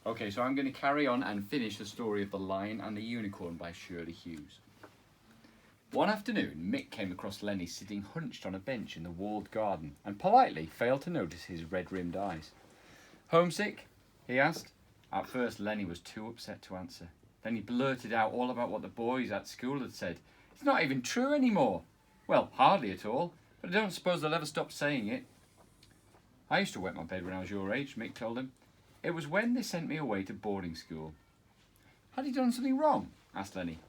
Okay, so I'm going to carry on and finish the story of The Lion and the Unicorn by Shirley Hughes. One afternoon, Mick came across Lenny sitting hunched on a bench in the walled garden and politely failed to notice his red-rimmed eyes. "Homesick?" he asked. At first, Lenny was too upset to answer. Then he blurted out all about what the boys at school had said. "It's not even true anymore." "Well, hardly at all, but I don't suppose they'll ever stop saying it." "I used to wet my bed when I was your age," Mick told him. "It was when they sent me away to boarding school." "Had he done something wrong?" asked Lenny.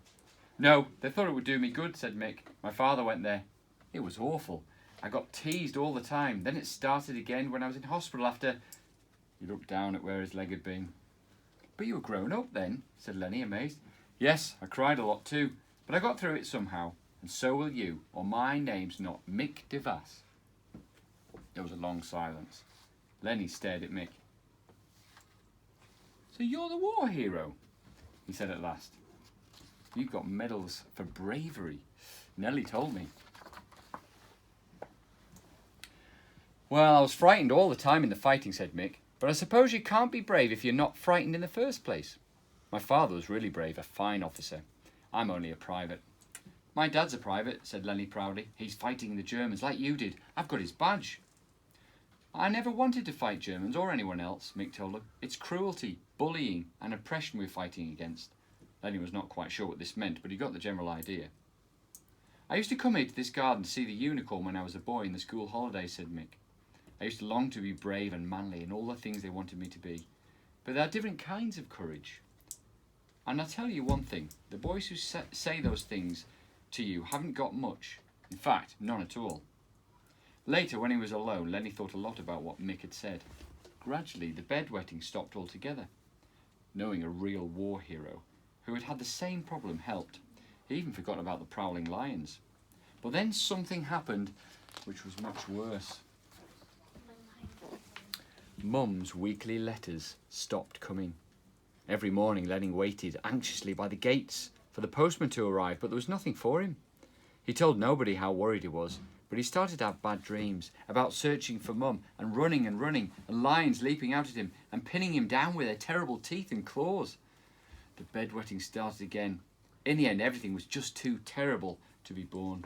"No, they thought it would do me good," said Mick. "My father went there. It was awful. I got teased all the time. Then it started again when I was in hospital after..." He looked down at where his leg had been. "But you were grown up then," said Lenny, amazed. "Yes, I cried a lot too, but I got through it somehow, and so will you, or my name's not Mick DeVass." There was a long silence. Lenny stared at Mick. "So you're the war hero?" he said at last. "You've got medals for bravery. Nellie told me." "Well, I was frightened all the time in the fighting," said Mick. "But I suppose you can't be brave if you're not frightened in the first place. My father was really brave, a fine officer. I'm only a private." "My dad's a private," said Lenny proudly. "He's fighting the Germans like you did. I've got his badge." "I never wanted to fight Germans or anyone else," Mick told her. "It's cruelty, bullying and oppression we're fighting against." Lenny was not quite sure what this meant, but he got the general idea. "I used to come here to this garden to see the unicorn when I was a boy in the school holidays," said Mick. "I used to long to be brave and manly and all the things they wanted me to be. But there are different kinds of courage. And I'll tell you one thing, the boys who say those things to you haven't got much. In fact, none at all." Later, when he was alone, Lenny thought a lot about what Mick had said. Gradually, the bedwetting stopped altogether. Knowing a real war hero who had had the same problem helped. He even forgot about the prowling lions. But then something happened which was much worse. Mum's weekly letters stopped coming. Every morning Lenny waited anxiously by the gates for the postman to arrive, but there was nothing for him. He told nobody how worried he was, but he started to have bad dreams about searching for Mum and running and lions leaping out at him and pinning him down with their terrible teeth and claws. The bedwetting started again. In the end, everything was just too terrible to be borne.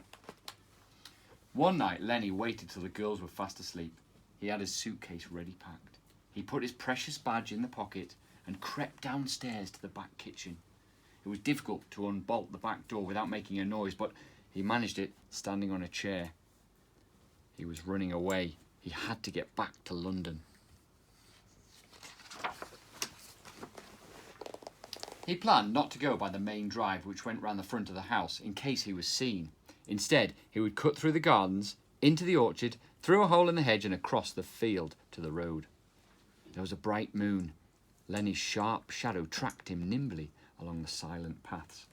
One night, Lenny waited till the girls were fast asleep. He had his suitcase ready packed. He put his precious badge in the pocket and crept downstairs to the back kitchen. It was difficult to unbolt the back door without making a noise, but he managed it standing on a chair. He was running away. He had to get back to London. He planned not to go by the main drive which went round the front of the house in case he was seen. Instead, he would cut through the gardens, into the orchard, through a hole in the hedge and across the field to the road. There was a bright moon. Lenny's sharp shadow tracked him nimbly along the silent paths.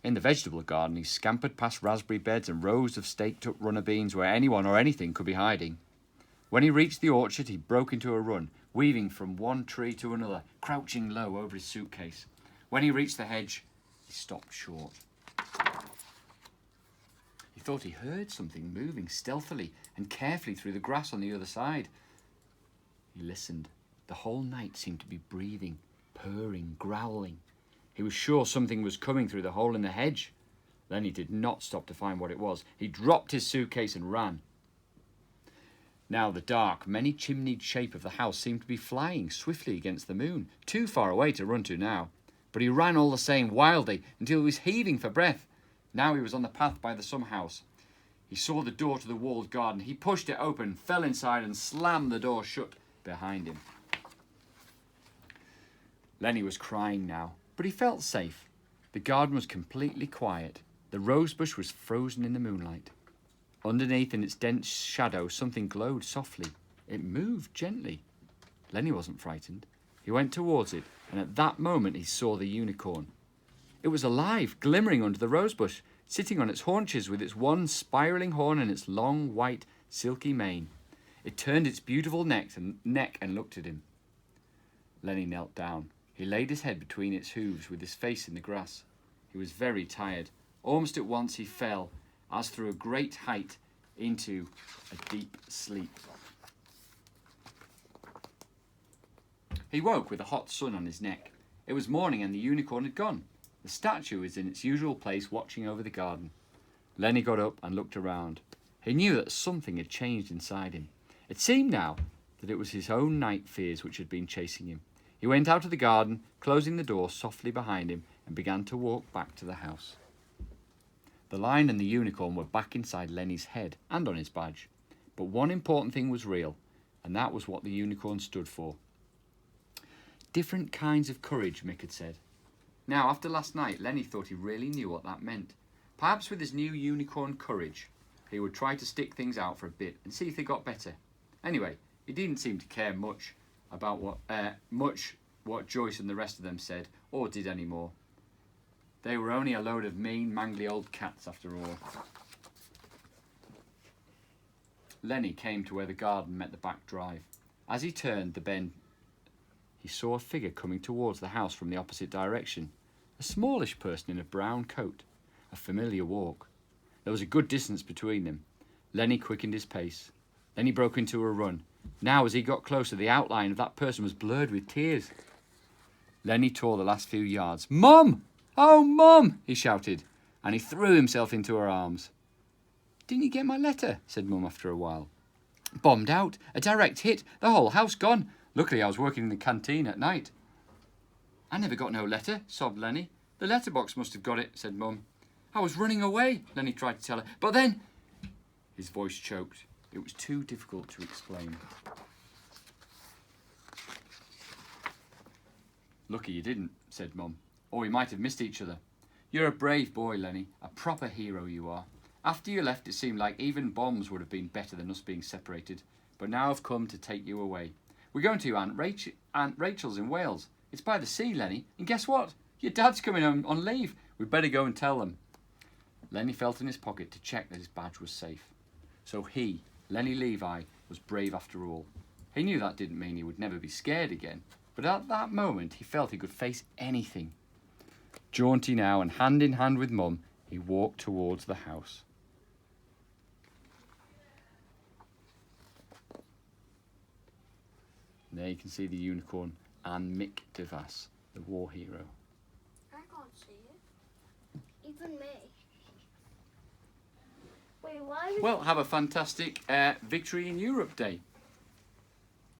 In the vegetable garden, he scampered past raspberry beds and rows of staked-up runner beans where anyone or anything could be hiding. When he reached the orchard, he broke into a run, weaving from one tree to another, crouching low over his suitcase. When he reached the hedge, he stopped short. He thought he heard something moving stealthily and carefully through the grass on the other side. He listened. The whole night seemed to be breathing, purring, growling. He was sure something was coming through the hole in the hedge. Then he did not stop to find what it was. He dropped his suitcase and ran. Now the dark, many-chimneyed shape of the house seemed to be flying swiftly against the moon, too far away to run to now. But he ran all the same, wildly, until he was heaving for breath. Now he was on the path by the summer house. He saw the door to the walled garden. He pushed it open, fell inside and slammed the door shut behind him. Lenny was crying now, but he felt safe. The garden was completely quiet. The rosebush was frozen in the moonlight. Underneath, in its dense shadow, something glowed softly. It moved gently. Lenny wasn't frightened. He went towards it, and at that moment he saw the unicorn. It was alive, glimmering under the rosebush, sitting on its haunches with its one spiralling horn and its long, white, silky mane. It turned its beautiful neck and looked at him. Lenny knelt down. He laid his head between its hooves with his face in the grass. He was very tired. Almost at once he fell, as through a great height, into a deep sleep. He woke with a hot sun on his neck. It was morning and the unicorn had gone. The statue was in its usual place watching over the garden. Lenny got up and looked around. He knew that something had changed inside him. It seemed now that it was his own night fears which had been chasing him. He went out of the garden, closing the door softly behind him, and began to walk back to the house. The lion and the unicorn were back inside Lenny's head and on his badge. But one important thing was real, and that was what the unicorn stood for. Different kinds of courage, Mick had said. Now, after last night, Lenny thought he really knew what that meant. Perhaps with his new unicorn courage, he would try to stick things out for a bit and see if they got better. Anyway, he didn't seem to care much about what Joyce and the rest of them said or did anymore. They were only a load of mean, mangly old cats after all. Lenny came to where the garden met the back drive. As he turned the bend, he saw a figure coming towards the house from the opposite direction. A smallish person in a brown coat. A familiar walk. There was a good distance between them. Lenny quickened his pace. Then he broke into a run. Now, as he got closer, the outline of that person was blurred with tears. Lenny tore the last few yards. "Mum! Oh, Mum!" he shouted, and he threw himself into her arms. "Didn't you get my letter?" said Mum after a while. "Bombed out. A direct hit. The whole house gone. Luckily I was working in the canteen at night." "I never got no letter," sobbed Lenny. "The letterbox must have got it," said Mum. "I was running away," Lenny tried to tell her. "But then—" His voice choked. It was too difficult to explain. "Lucky you didn't," said Mum, "or we might have missed each other. You're a brave boy, Lenny. A proper hero you are. After you left, it seemed like even bombs would have been better than us being separated. But now I've come to take you away. We're going to Aunt Rachel's in Wales. It's by the sea, Lenny. And guess what? Your dad's coming home on leave. We'd better go and tell them." Lenny felt in his pocket to check that his badge was safe. So he, Lenny Levi, was brave after all. He knew that didn't mean he would never be scared again. But at that moment, he felt he could face anything. Jaunty now and hand in hand with Mum, he walked towards the house. And there you can see the unicorn and Mick DeVas, the war hero. I can't see it. Even me. Wait, why? Well, have a fantastic Victory in Europe Day.